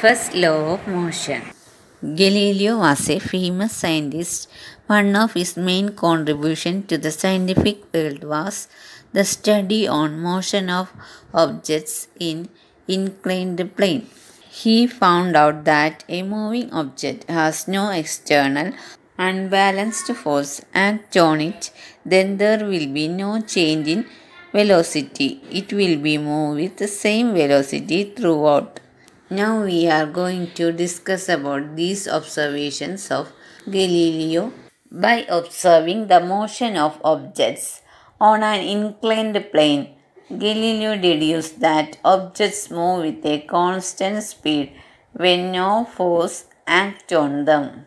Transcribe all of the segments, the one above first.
First law of motion. Galileo was a famous scientist. One of his main contributions to the scientific world was the study on motion of objects in inclined plane. He found out that a moving object has no external unbalanced force act on it, then there will be no change in velocity. It will be moved with the same velocity throughout. Now we are going to discuss about these observations of Galileo. By observing the motion of objects on an inclined plane, Galileo deduced that objects move with a constant speed when no force acts on them.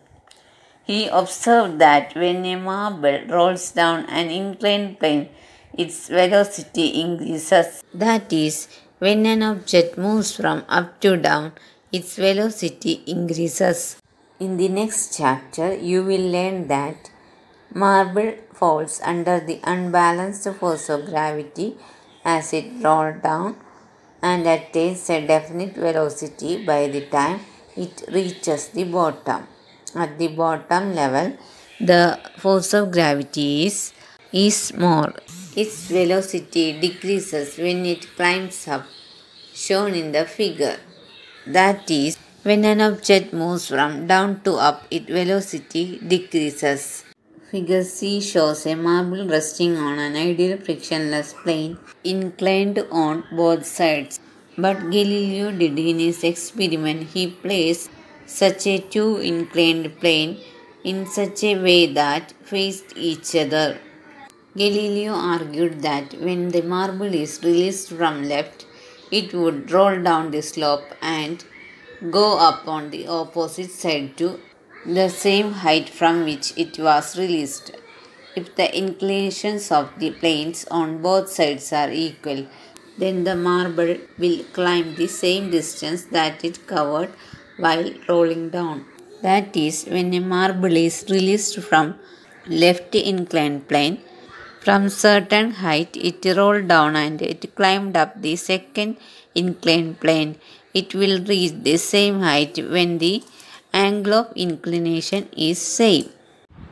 He observed that when a marble rolls down an inclined plane, its velocity increases. That is, when an object moves from up to down, its velocity increases. In the next chapter, you will learn that marble falls under the unbalanced force of gravity as it rolls down and attains a definite velocity by the time it reaches the bottom. At the bottom level, the force of gravity is small. Its velocity decreases when it climbs up, shown in the figure. That is, when an object moves from down to up, its velocity decreases. Figure C shows a marble resting on an ideal frictionless plane, inclined on both sides. But Galileo did in his experiment, he placed such a two inclined plane in such a way that faced each other. Galileo argued that when the marble is released from left, it would roll down the slope and go up on the opposite side to the same height from which it was released. If the inclinations of the planes on both sides are equal, then the marble will climb the same distance that it covered while rolling down. That is, when a marble is released from left inclined plane, from certain height it rolled down and it climbed up the second inclined plane. It will reach the same height when the angle of inclination is same.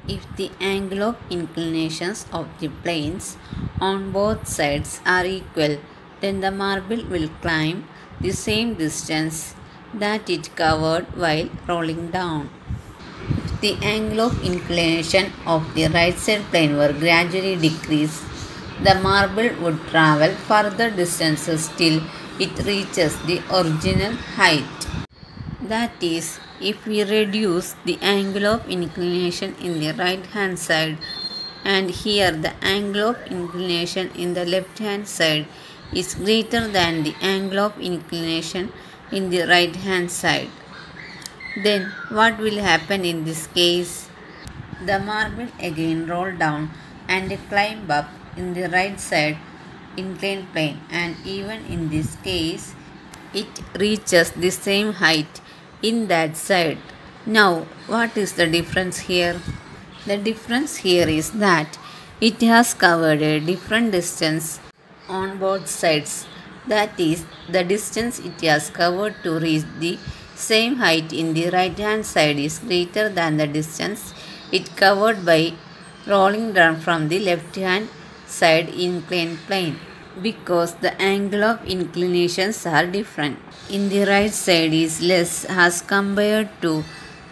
If the angle of inclinations of the planes on both sides are equal, then the marble will climb the same distance that it covered while rolling down. If the angle of inclination of the right side plane were gradually decreased, the marble would travel further distances till it reaches the original height. That is, if we reduce the angle of inclination in the right hand side and here the angle of inclination in the left hand side is greater than the angle of inclination in the right hand side, then what will happen in this case? The marble again roll down and climb up in the right side inclined plane, and even in this case it reaches the same height in that side. Now what is the difference here? The difference here is that it has covered a different distance on both sides. That is, the distance it has covered to reach the same height in the right hand side is greater than the distance it covered by rolling down from the left hand side inclined plane, because the angle of inclinations are different. In the right side is less as compared to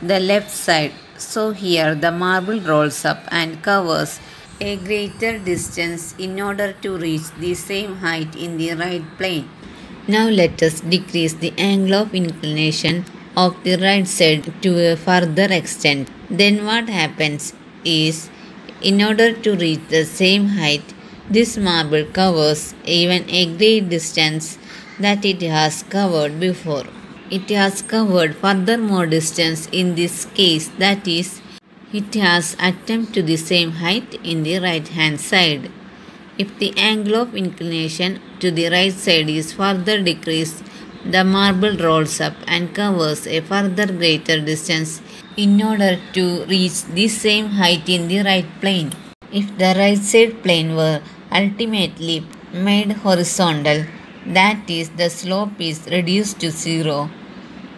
the left side, so here the marble rolls up and covers a greater distance in order to reach the same height in the right plane. Now let us decrease the angle of inclination of the right side to a further extent. Then what happens is, in order to reach the same height, this marble covers even a great distance that it has covered before. It has covered further more distance in this case, that is, it has attained to the same height in the right hand side. If the angle of inclination to the right side is further decreased, the marble rolls up and covers a further greater distance in order to reach the same height in the right plane. If the right side plane were ultimately made horizontal, that is, the slope is reduced to zero,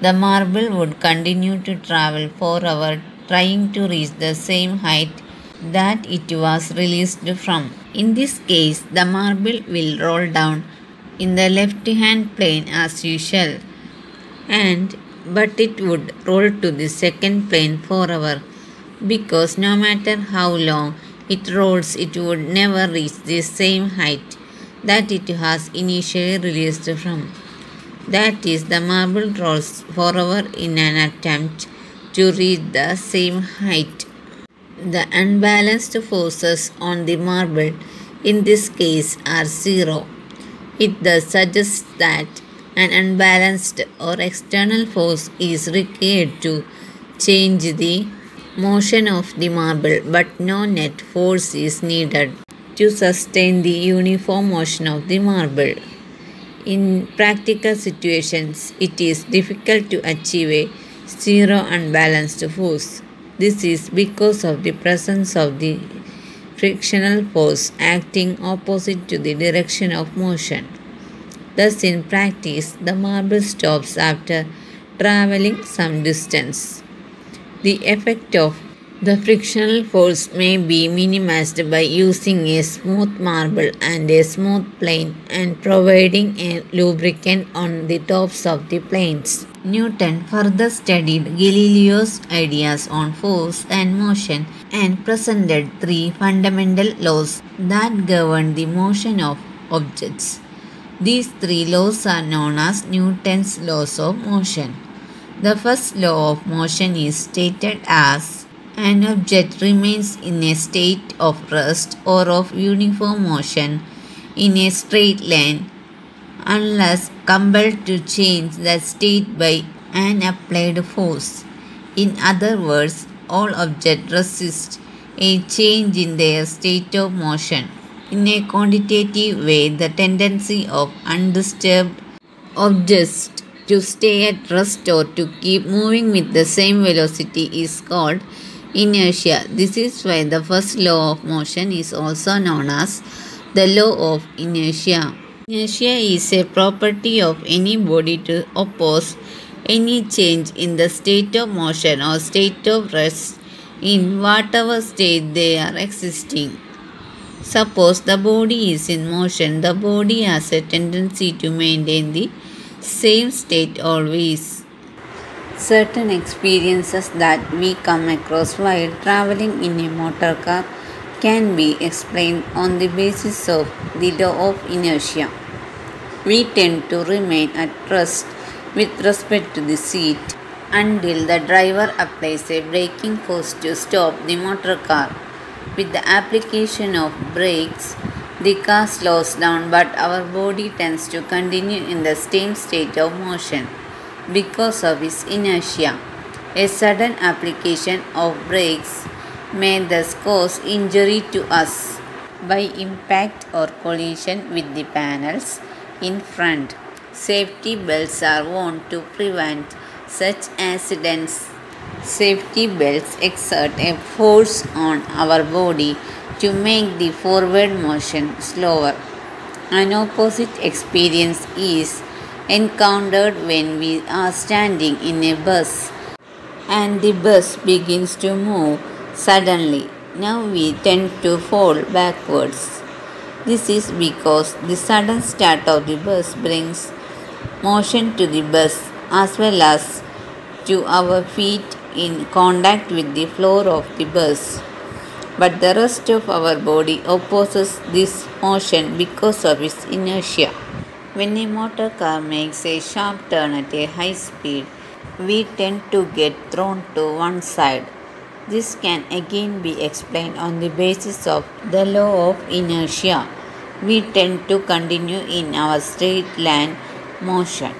the marble would continue to travel forever trying to reach the same height that it was released from. In this case, the marble will roll down in the left-hand plane as usual, but it would roll to the second plane forever, because no matter how long it rolls, it would never reach the same height that it has initially released from. That is, the marble rolls forever in an attempt to reach the same height. The unbalanced forces on the marble in this case are zero. It thus suggests that an unbalanced or external force is required to change the motion of the marble, but no net force is needed to sustain the uniform motion of the marble. In practical situations, it is difficult to achieve a zero unbalanced force. This is because of the presence of the frictional force acting opposite to the direction of motion. Thus, in practice, the marble stops after traveling some distance. The effect of the frictional force may be minimized by using a smooth marble and a smooth plane and providing a lubricant on the tops of the planes. Newton further studied Galileo's ideas on force and motion and presented three fundamental laws that govern the motion of objects. These three laws are known as Newton's laws of motion. The first law of motion is stated as: an object remains in a state of rest or of uniform motion in a straight line unless compelled to change that state by an applied force. In other words, all objects resist a change in their state of motion. In a quantitative way, the tendency of undisturbed objects to stay at rest or to keep moving with the same velocity is called inertia. This is why the first law of motion is also known as the law of inertia. Inertia is a property of any body to oppose any change in the state of motion or state of rest in whatever state they are existing. Suppose the body is in motion, the body has a tendency to maintain the same state always. Certain experiences that we come across while traveling in a motor car can be explained on the basis of the law of inertia. We tend to remain at rest with respect to the seat until the driver applies a braking force to stop the motor car. With the application of brakes, the car slows down, but our body tends to continue in the same state of motion because of its inertia. A sudden application of brakes may thus cause injury to us by impact or collision with the panels in front. Safety belts are worn to prevent such accidents. Safety belts exert a force on our body to make the forward motion slower. An opposite experience is encountered when we are standing in a bus and the bus begins to move suddenly. Now we tend to fall backwards. This is because the sudden start of the bus brings motion to the bus as well as to our feet in contact with the floor of the bus. But the rest of our body opposes this motion because of its inertia. When a motor car makes a sharp turn at a high speed, we tend to get thrown to one side. This can again be explained on the basis of the law of inertia. We tend to continue in our straight line motion.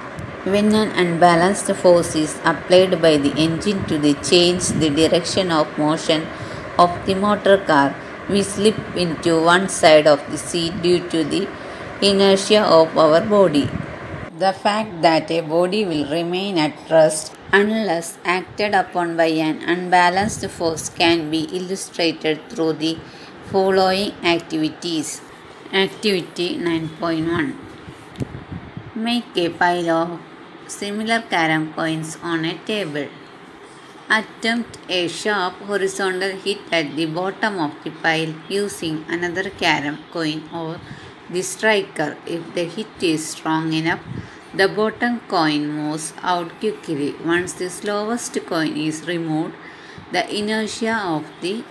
When an unbalanced force is applied by the engine to change the direction of motion of the motor car, we slip into one side of the seat due to the inertia of our body. The fact that a body will remain at rest unless acted upon by an unbalanced force can be illustrated through the following activities. Activity 9.1. Make a pile of similar carom coins on a table. Attempt a sharp horizontal hit at the bottom of the pile using another carom coin or the striker. If the hit is strong enough, the bottom coin moves out quickly. Once the slowest coin is removed, the inertia of the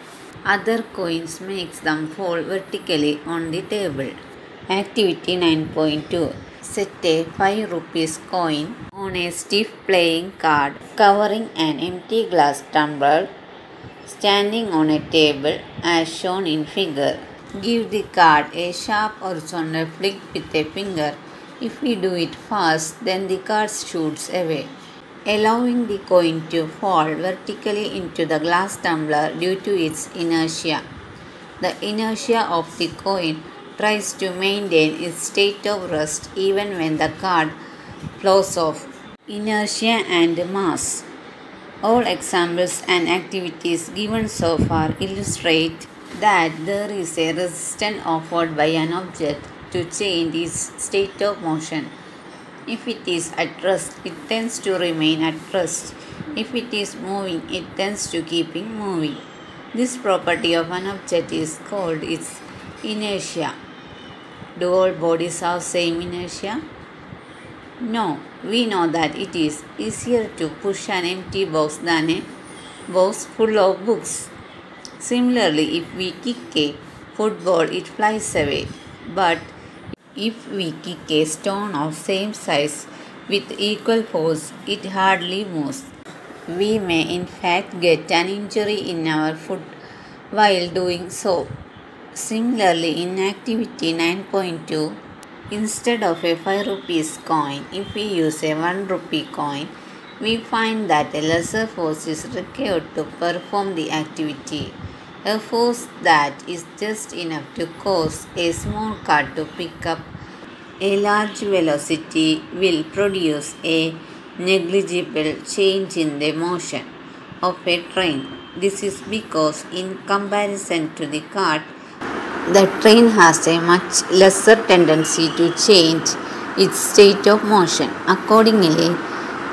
other coins makes them fall vertically on the table. Activity 9.2. Set a 5 rupees coin on a stiff playing card covering an empty glass tumbler standing on a table as shown in figure. Give the card a sharp horizontal flick with a finger. If we do it fast, then the card shoots away, allowing the coin to fall vertically into the glass tumbler due to its inertia. The inertia of the coin tries to maintain its state of rest even when the card flows off. Inertia and mass. All examples and activities given so far illustrate that there is a resistance offered by an object to change its state of motion. If it is at rest, it tends to remain at rest. If it is moving, it tends to keep moving. This property of an object is called its inertia. Do all bodies have same inertia? No. We know that it is easier to push an empty box than a box full of books. Similarly, if we kick a football, it flies away. But if we kick a stone of same size with equal force, it hardly moves. We may in fact get an injury in our foot while doing so. Similarly, in activity 9.2, instead of a 5 rupees coin, if we use a 1 rupee coin, we find that a lesser force is required to perform the activity. A force that is just enough to cause a small car to pick up a large velocity will produce a negligible change in the motion of a train. This is because in comparison to the cart, the train has a much lesser tendency to change its state of motion. Accordingly,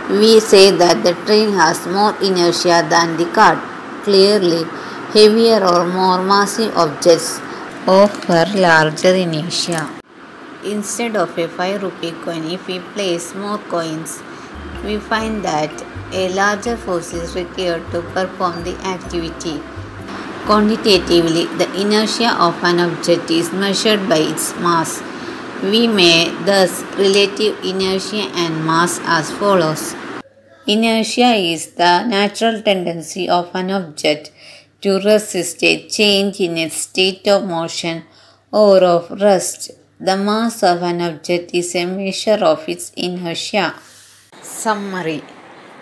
we say that the train has more inertia than the cart. Clearly, heavier or more massive objects offer larger inertia. Instead of a 5 rupee coin, if we place more coins, we find that a larger force is required to perform the activity. Quantitatively, the inertia of an object is measured by its mass. We may thus relative inertia and mass as follows. Inertia is the natural tendency of an object to resist a change in its state of motion or of rest. The mass of an object is a measure of its inertia. Summary.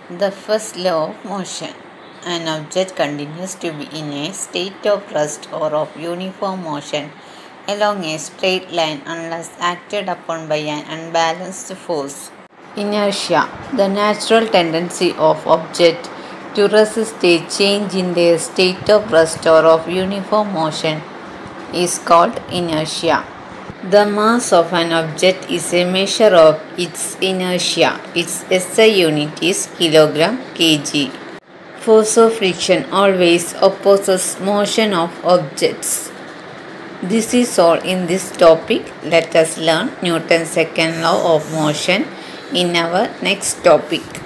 The first law of motion. An object continues to be in a state of rest or of uniform motion along a straight line unless acted upon by an unbalanced force. Inertia. The natural tendency of object to resist a change in their state of rest or of uniform motion is called inertia. The mass of an object is a measure of its inertia. Its SI unit is kilogram kg. Force of friction always opposes motion of objects. This is all in this topic. Let us learn Newton's second law of motion in our next topic.